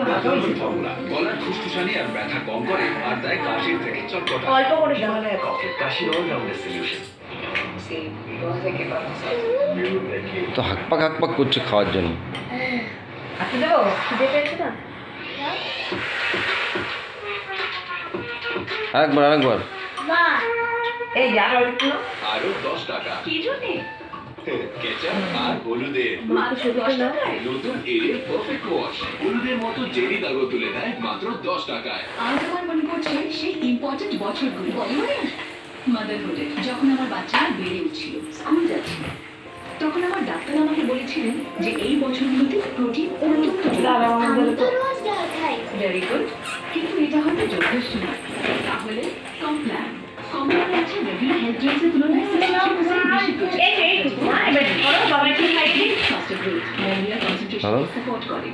Formula গলার খুশখুশানি আর ব্যথা কম করে আর দেয় কাশির থেকে চটপটা। অল্প করে হিমালয়া কফি, কাশির অলরাউন্ডার সলিউশন। তো হাকপাক করছে খাওয়ার জন্য। আচ্ছা দেবো, খিদে পেয়েছে না? আরেকবার এই যারা একটু আরো 10 টাকা কি জন্যে? কেচাপ আর হলুদের নতুন এরিয়াল পারফেক্ট ওয়াশ, হলুদের মতো জেলি দাগও তুলে দেয় মাত্র 10 টাকায়। আজ আমার মনে পড়ছে সেই ইম্পর্টেন্ট বছরগুলো, বলে মাদারহুডে, যখন আমার বাচ্চারা বেড়ে উঠছিল, স্কুল যাচ্ছিল। তখন আমার ডাক্তার আমাকে বলেছিলেন যে এই বছরগুলোতে প্রোটিন অত্যন্ত ভেরি গুড, কিন্তু এটা হয়তো যথেষ্ট নয়। তাহলে কমপ্ল্যান আছে রেগুলার হেলথ ড্রিঙ্কসের তুলনায় সাপোর্ট করে।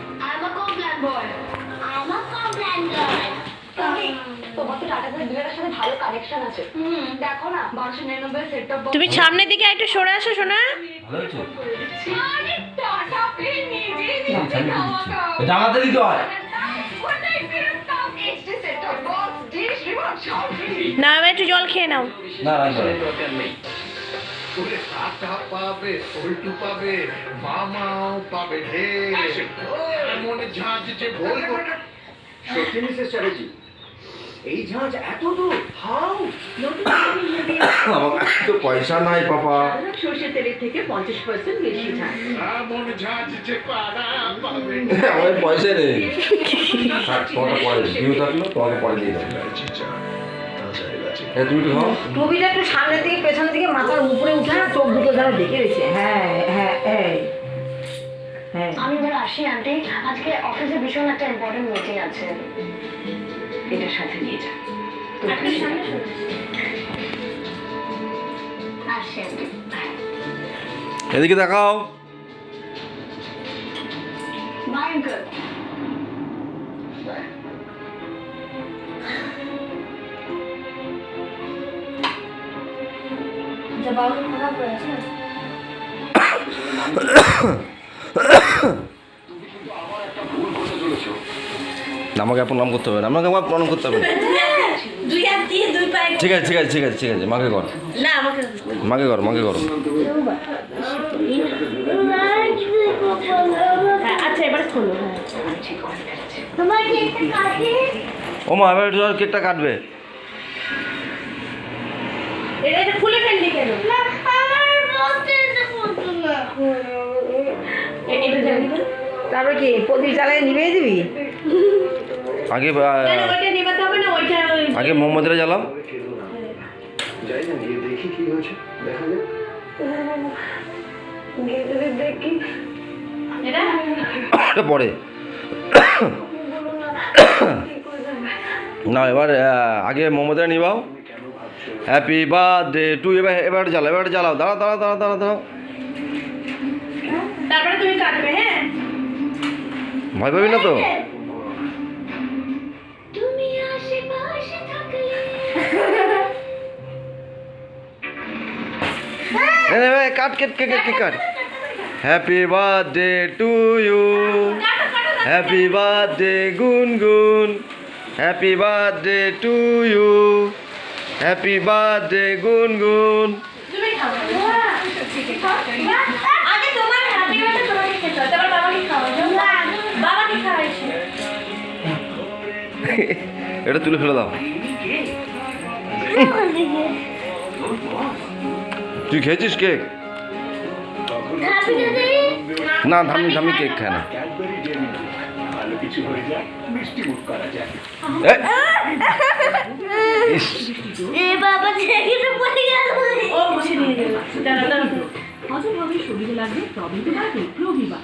তোমার তো টাটা বিলের সাথে ভালো কানেকশন আছে। দেখো না 1299 সেট টপ বক্স। তুমি সামনের দিকে একটু সরে আসো সোনা। ভালো হয়েছে আরে টাটা পে নিজে এটা আমাদের দিতে হয়। না আমি একটু জল খেয়ে নাও। না দরকার নেই। ওরে টাটা পাবে, পল্টু পাবে, মামাও পাবে হে। মনে ঝাঁজ যে ভুল করে। সত্যি মিসেস চ্যাটার্জি, এই ঝাঁজ এত দূর হাউ? আমার তো পয়সা নাই পাপা। সরষের তেলের থেকে 50% বেশি ঝাল। মনে ঝাঁজ যে পাড়া পাবে। আমার পয়সা নেই। তোমাকে পরে ভিউ থাকলো তোমাকে পরে দিয়ে দেবো। তুমি তো খাও। টুপিটা একটু সামনের দিকে পেছনের দিকে মাথার উপরে উঠে না, চোখ দুটো যারা দেখে রয়েছে। হ্যাঁ হ্যাঁ হ্যাঁ হ্যাঁ। আমি এবার আসি আন্টি, আজকে অফিসে ভীষণ একটা ইম্পর্টেন্ট মিটিং আছে। এটার সাথে নিয়ে যা। আসি আন্টি। এদিকে দেখাও। Bye uncle. আমাকে আপনার নাম করতে হবে না, আমাকে আমার প্রণাম করতে হবে না। দুই হাত দিয়ে দুই পায়ে। ঠিক আছে ঠিক আছে ঠিক আছে ঠিক আছে, মাকে কর, না আমাকে মাকে কর, মাকে করো। হ্যাঁ আচ্ছা এবার খোলো। হ্যাঁ তোমার কেকটা কাটে। ও মা এবার কেকটা কাটবে। এটা খুলে ফেললি কেন? না আমার বলতে বলতো না। এটা জানি না। তারপর কি প্রদীপ জ্বালায় নিভিয়ে দিবি? আগে কেন ওইটা নিভাতে হবে না? ওইটা আগে মোমবাতিটা জ্বালাও। যাই না গিয়ে দেখি কি হয়েছে, দেখা যাক। দেখি এটা ওটা পরে না, এবার আগে মোমবাতিটা নিবাও। Happy birthday to. এবার জ্বালাও, এবার জ্বালাও। দাঁড়াও দাঁড়াও দাঁড়াও দাঁড়াও দাঁড়াও। তারপরে তুমি কাটবে। হ্যাঁ ভয় পাবি না তো? তুমি আশেপাশে থাকলে। Cut cake cake cake cut. Happy birthday to you, happy birthday Gungun, happy birthday to you, happy birthday Gungun. তুমি খাও। আগে তোমার হ্যাপি বার্থডে তোমাকে খেতে হয়, তারপর বাবাকে খাওয়াও। বাবাকে খাওয়াইছি। এটা তুলে ফেলে দাও। তুই খেয়েছিস কেক? না ধামি ধামি কেক খায় না। ক্যাডবেরি ডেয়ারি মিল্ক, ভালো কিছু হয়ে যায় মিষ্টি মুখ করা যায়। ইস, এ বাবা ছেড়ে পড়ে গেল। ও বসে নিয়ে যাবে। দাঁড়া দাঁড়া। হজমভাবে শরীরে লাগবে, তবে তো বাড়বে প্রবিবা।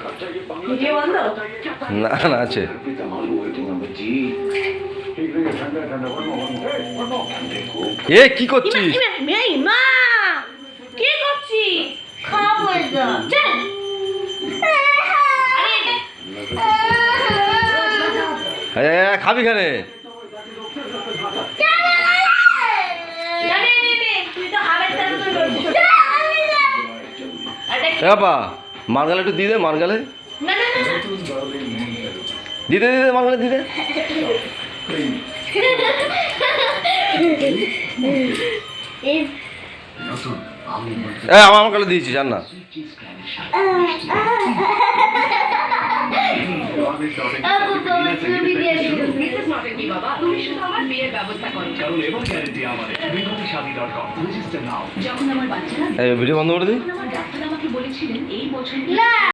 ভিডিও বন্ধ? না না আছে। এ কি করছিস? মেই মা কি করছিস? খাবো এটা। চল। আরে খাবি খানে? তুই তো হাবের তেল তুই করছিস। বাবা মারগালে একটু দিয়ে দে, মারগালে। না না না দিতে দিতে মালগুলো দিতে। নতুন আমি বলছি আমার কালে দিয়েছি জান না। মিসেস নটেনকি বাবা, তুমি শুধু আমার বিয়ের ব্যবস্থা করো। কারণ এবার গ্যারেন্টি আমাদের বিগতশাদী.com রেজিস্টার নাও। যখন আমার বাচ্চারা এই ভিডিও বন্ধ করে দিই। তখন আমার ডাক্তার আমাকে বলেছিলেন এই বছর